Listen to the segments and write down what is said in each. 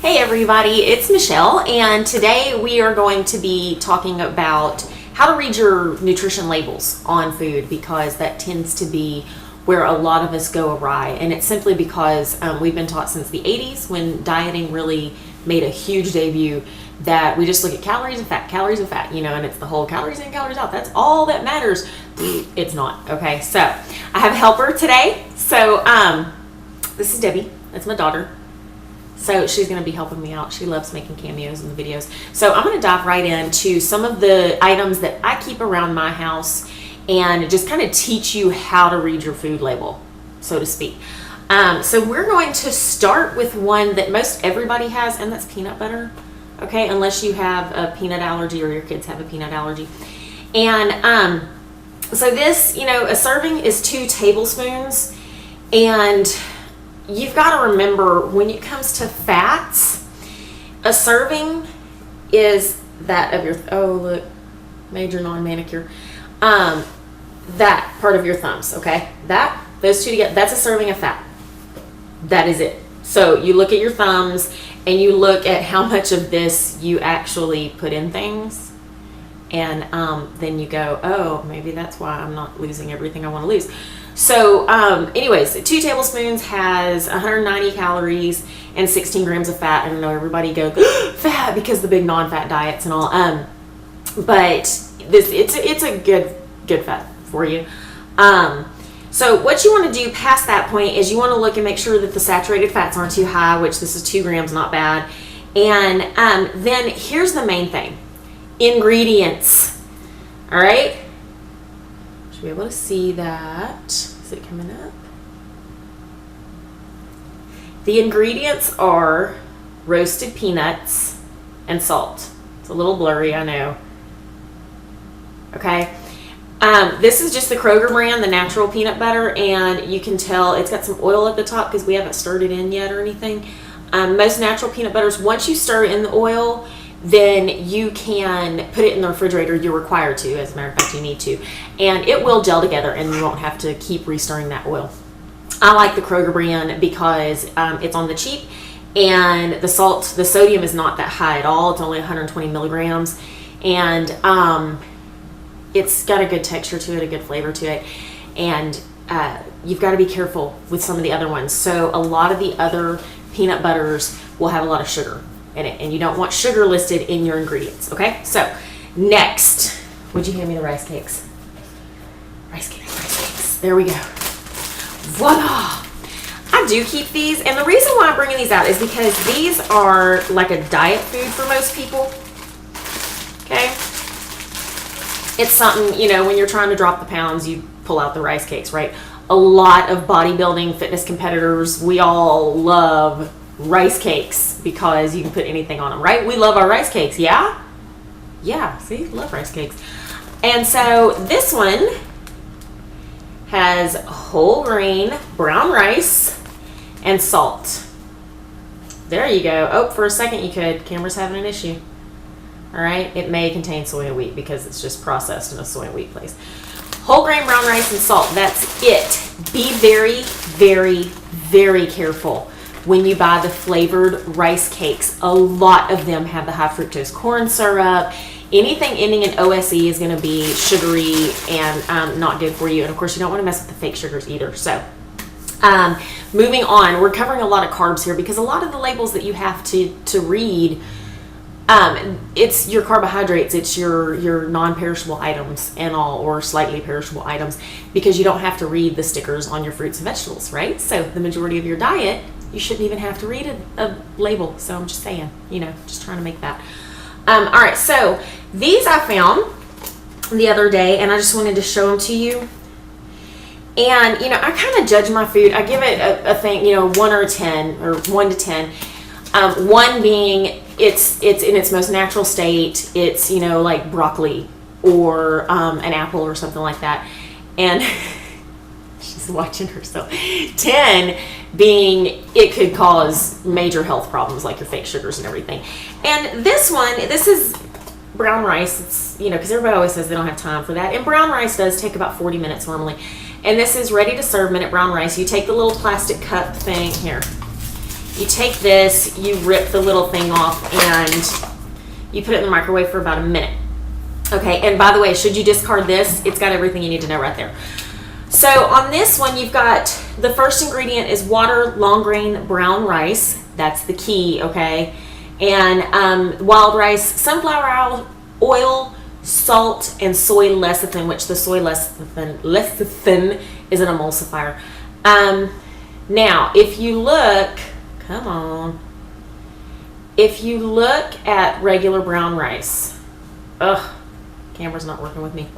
Hey everybody, it's Michelle, and today we are going to be talking about how to read your nutrition labels on food, because that tends to be where a lot of us go awry. And it's simply because we've been taught since the 80s, when dieting really made a huge debut, that we just look at calories and fat, you know, and it's the whole calories in, calories out. That's all that matters. It's not, okay? So I have a helper today. So this is Debbie. That's my daughter. So she's going to be helping me out. She loves making cameos in the videos. So I'm going to dive right into some of the items that I keep around my house and just kind of teach you how to read your food label, so to speak. So we're going to start with one that most everybody has, and that's peanut butter. Okay, unless you have a peanut allergy or your kids have a peanut allergy. And so this, you know, a serving is 2 tablespoons, and you've got to remember, when it comes to fats, a serving is that of your, oh look, major non-manicure, that part of your thumbs, okay? Those two together, that's a serving of fat. That is it. So you look at your thumbs and you look at how much of this you actually put in things, and then you go, oh, maybe that's why I'm not losing everything I want to lose. So anyways, 2 tablespoons has 190 calories and 16 grams of fat. I know everybody goes fat because the big non-fat diets and all, but it's a good fat for you. So what you want to do past that point is you want to look and make sure that the saturated fats aren't too high, which this is 2 grams, not bad. And then here's the main thing: ingredients. All right. Be able to see that. Is it coming up? The ingredients are roasted peanuts and salt. It's a little blurry, I know. Okay. This is just the Kroger brand, the natural peanut butter, and you can tell it's got some oil at the top because we haven't stirred it in yet or anything. Most natural peanut butters, once you stir in the oil, then you can put it in the refrigerator. You're required to, as a matter of fact, you need to, and it will gel together and you won't have to keep restirring that oil. I like the Kroger brand because it's on the cheap, and the sodium is not that high at all. It's only 120 milligrams, and it's got a good texture to it, a good flavor to it, and you've got to be careful with some of the other ones. So a lot of the other peanut butters will have a lot of sugar in it, and you don't want sugar listed in your ingredients. Okay, so next, would you hand me the rice cakes? Rice cakes. There we go. Voila! I do keep these, and the reason why I'm bringing these out is because these are like a diet food for most people. Okay, it's something, you know, when you're trying to drop the pounds, you pull out the rice cakes, right? A lot of bodybuilding fitness competitors, we all love rice cakes because you can put anything on them, right? We love our rice cakes, yeah? Yeah, see, love rice cakes. And so this one has whole grain brown rice and salt. There you go. Oh, for a second you could. Camera's having an issue. All right, it may contain soy and wheat because it's just processed in a soy and wheat place. Whole grain brown rice and salt, that's it. Be very, very, very careful when you buy the flavored rice cakes. A lot of them have the high fructose corn syrup. Anything ending in OSE is going to be sugary and not good for you. And of course, you don't want to mess with the fake sugars either. So moving on, we're covering a lot of carbs here because a lot of the labels that you have to read, it's your carbohydrates, it's your non-perishable items and all, or slightly perishable items, because you don't have to read the stickers on your fruits and vegetables, right? So the majority of your diet, you shouldn't even have to read a label. So I'm just saying, you know, just trying to make that. All right, so these I found the other day, and I just wanted to show them to you. And, you know, I kind of judge my food. I give it a thing, you know, 1 or 10, or 1 to 10. 1 being it's in its most natural state. It's, you know, like broccoli or an apple or something like that. And she's watching herself. 10 being it could cause major health problems like your fake sugars and everything. And this is brown rice. It's, you know, because everybody always says they don't have time for that. And brown rice does take about 40 minutes normally. And this is ready to serve minute brown rice. You take the little plastic cup thing here. you take this, you rip the little thing off, and you put it in the microwave for about a minute. Okay, and by the way, should you discard this, it's got everything you need to know right there. So on this one, you've got the first ingredient is water, long grain brown rice. That's the key, okay? And wild rice, sunflower oil, salt, and soy lecithin, which the soy lecithin is an emulsifier. Now, if you look, come on. If you look at regular brown rice, camera's not working with me.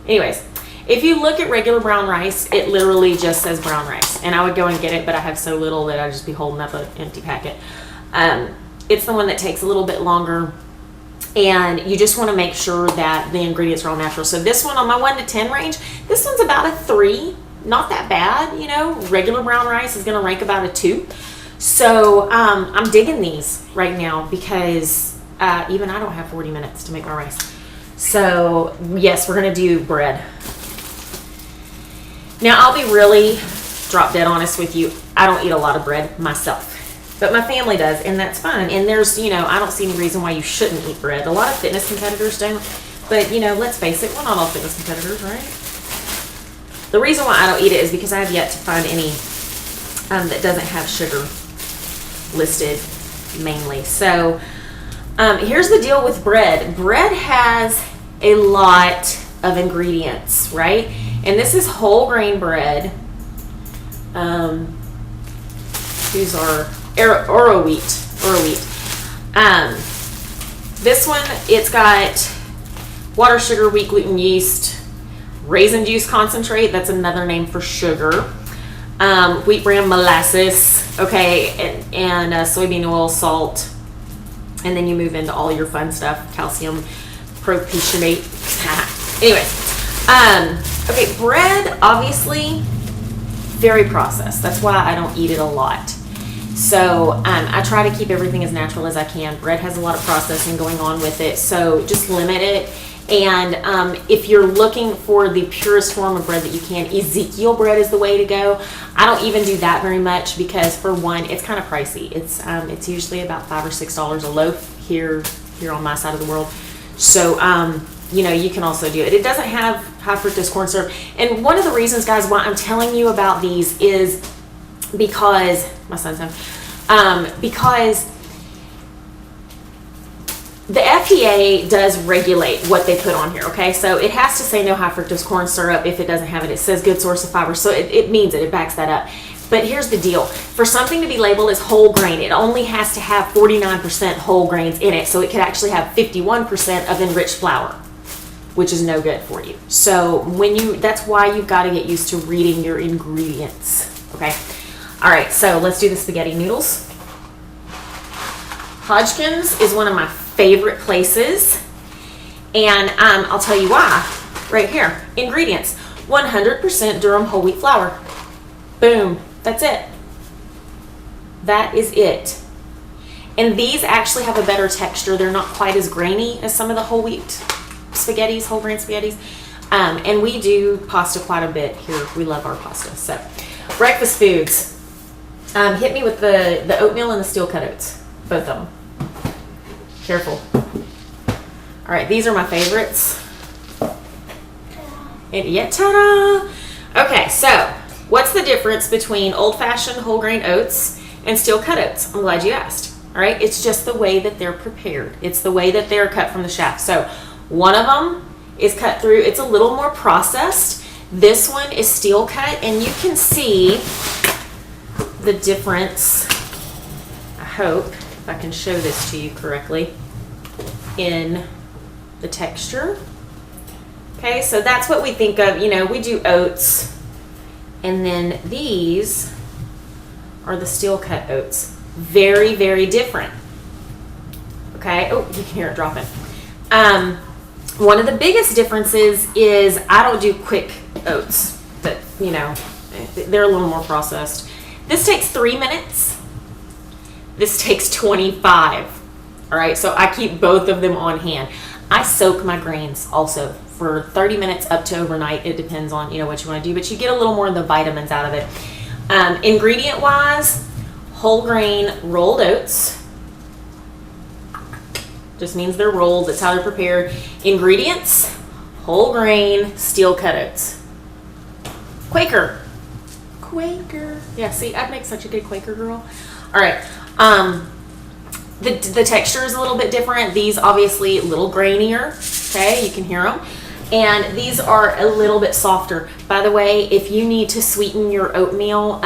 Anyways, if you look at regular brown rice, it literally just says brown rice. And I would go and get it, but I have so little that I'd just be holding up an empty packet. It's the one that takes a little bit longer. And you just want to make sure that the ingredients are all natural. So this one on my 1 to 10 range, this one's about a 3. Not that bad, you know. Regular brown rice is going to rank about a 2. So I'm digging these right now because even I don't have 40 minutes to make my rice. So yes, we're going to do bread. Now I'll be really drop dead honest with you. I don't eat a lot of bread myself, but my family does, and that's fine. And there's, you know, I don't see any reason why you shouldn't eat bread. A lot of fitness competitors don't, but you know, let's face it, we're not all fitness competitors, right? The reason why I don't eat it is because I have yet to find any that doesn't have sugar listed mainly. So here's the deal with bread. Bread has a lot of ingredients, right? And this is whole grain bread. These are Oro wheat. This one, it's got water, sugar, wheat, gluten, yeast, raisin juice concentrate. That's another name for sugar. Wheat bran molasses, okay, and soybean oil, salt, and then you move into all your fun stuff, calcium propionate. Anyway, okay, bread, obviously, very processed. That's why I don't eat it a lot. So I try to keep everything as natural as I can. Bread has a lot of processing going on with it, so just limit it. And if you're looking for the purest form of bread that you can, Ezekiel bread is the way to go. I don't even do that very much because, for one, it's kind of pricey. It's usually about $5 or $6 a loaf here on my side of the world. So you know, you can also do it. It doesn't have high fructose corn syrup. And one of the reasons, guys, why I'm telling you about these is because my son's home. Because the FDA does regulate what they put on here, okay? So it has to say no high fructose corn syrup. If it doesn't have it, it says good source of fiber. So it means it backs that up. But here's the deal. For something to be labeled as whole grain, it only has to have 49% whole grains in it. So it could actually have 51% of enriched flour, which is no good for you. So that's why you've got to get used to reading your ingredients, okay? All right, so let's do the spaghetti noodles. Hodgkins is one of my favorite places, and I'll tell you why. Right here, ingredients: 100% durum whole wheat flour. Boom, that's it. That is it. And these actually have a better texture. They're not quite as grainy as some of the whole wheat spaghettis, whole grain spaghettis. And we do pasta quite a bit here. We love our pasta. So, breakfast foods. Hit me with the oatmeal and the steel cut oats. Both of them. Careful. All right, these are my favorites. And yeah, ta-da! Okay, so what's the difference between old-fashioned whole grain oats and steel cut oats? I'm glad you asked. All right, it's just the way that they're prepared. It's the way that they're cut from the shaft. So one of them is cut through. It's a little more processed. This one is steel cut, and you can see the difference, I hope, if I can show this to you correctly, in the texture. Okay, so that's what we think of. You know, we do oats, and then these are the steel cut oats. Very, very different. Okay, oh, you can hear it dropping. One of the biggest differences is I don't do quick oats, but you know, they're a little more processed. This takes 3 minutes. This takes 25. All right, so I keep both of them on hand. I soak my grains also for 30 minutes up to overnight. It depends on, you know, what you want to do, but you get a little more of the vitamins out of it. Ingredient wise, whole grain rolled oats. Just means they're rolled. That's how they're prepared. Ingredients: whole grain steel cut oats. Quaker. Yeah, see, I'd make such a good Quaker girl. All right. The texture is a little bit different. These obviously a little grainier. Okay, you can hear them. And these are a little bit softer. By the way, if you need to sweeten your oatmeal,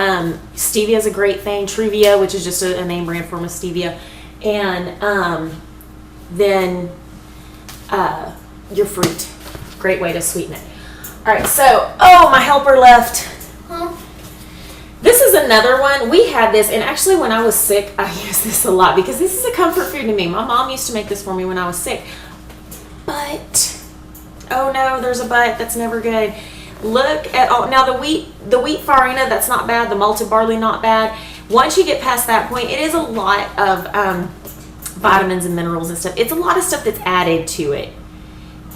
stevia is a great thing. Truvia, which is just a name brand form of stevia. And then your fruit. Great way to sweeten it. All right, so, my helper left. Huh? This is another one. We had this, and actually when I was sick, I used this a lot because this is a comfort food to me. My mom used to make this for me when I was sick. But, oh no, there's a but. That's never good. Look at all, now the wheat farina, that's not bad. The malted barley, not bad. Once you get past that point, it is a lot of vitamins and minerals and stuff. It's a lot of stuff that's added to it.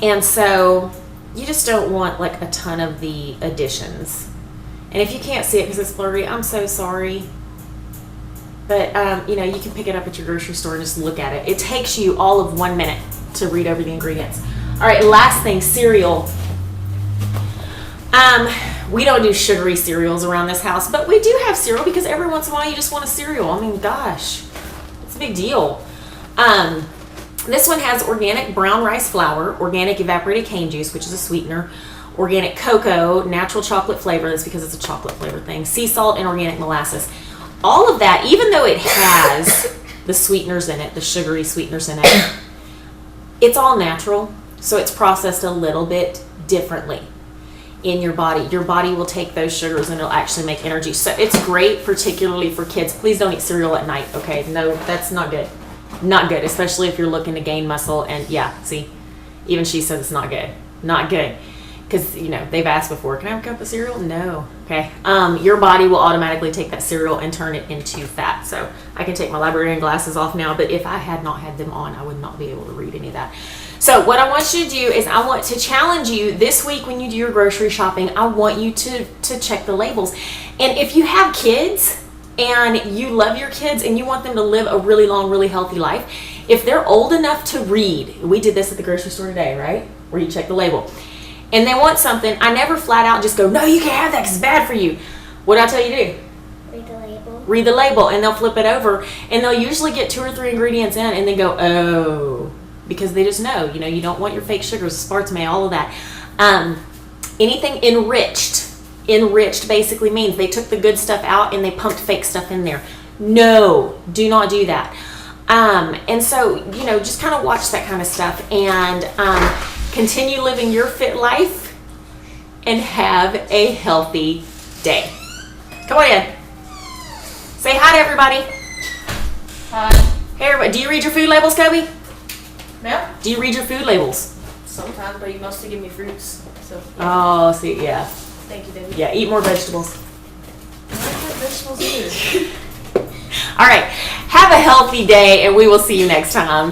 And so you just don't want like a ton of the additions. And if you can't see it because it's blurry, I'm so sorry. But, you can pick it up at your grocery store and just look at it. It takes you all of 1 minute to read over the ingredients. All right, last thing, cereal. We don't do sugary cereals around this house, but we do have cereal because every once in a while you just want a cereal. I mean, gosh, it's a big deal. This one has organic brown rice flour, organic evaporated cane juice, which is a sweetener, organic cocoa, natural chocolate flavor, that's because it's a chocolate flavor thing, sea salt, and organic molasses. All of that, even though it has the sweeteners in it, the sugary sweeteners in it, it's all natural, so it's processed a little bit differently in your body. Your body will take those sugars and it'll actually make energy. So it's great, particularly for kids. Please don't eat cereal at night, okay? No, that's not good. Not good, especially if you're looking to gain muscle. And yeah, see, even she says it's not good. Not good. Because, they've asked before, can I have a cup of cereal? No. Okay. Your body will automatically take that cereal and turn it into fat. So I can take my librarian glasses off now, but if I had not had them on, I would not be able to read any of that. So what I want you to do is I want to challenge you this week when you do your grocery shopping. I want you to check the labels. And if you have kids and you love your kids and you want them to live a really long, really healthy life, if they're old enough to read, we did this at the grocery store today, right? Where you check the label. And they want something, I never flat out just go, no, you can't have that because it's bad for you. What do I tell you to do? Read the label. Read the label, and they'll flip it over, and they'll usually get 2 or 3 ingredients in, and then go, oh, because they just know, you don't want your fake sugars, aspartame, all of that. Anything enriched basically means they took the good stuff out and they pumped fake stuff in there. No, do not do that. And so, just kind of watch that kind of stuff and continue living your fit life and have a healthy day. Come on in. Say hi to everybody. Hi. Hey, everybody. Do you read your food labels, Kobe? Yeah. Do you read your food labels? Sometimes, but you mostly give me fruits. So. Oh, see, yeah. Thank you, Debbie. Yeah, eat more vegetables. I like what vegetables either. All right. Have a healthy day, and we will see you next time.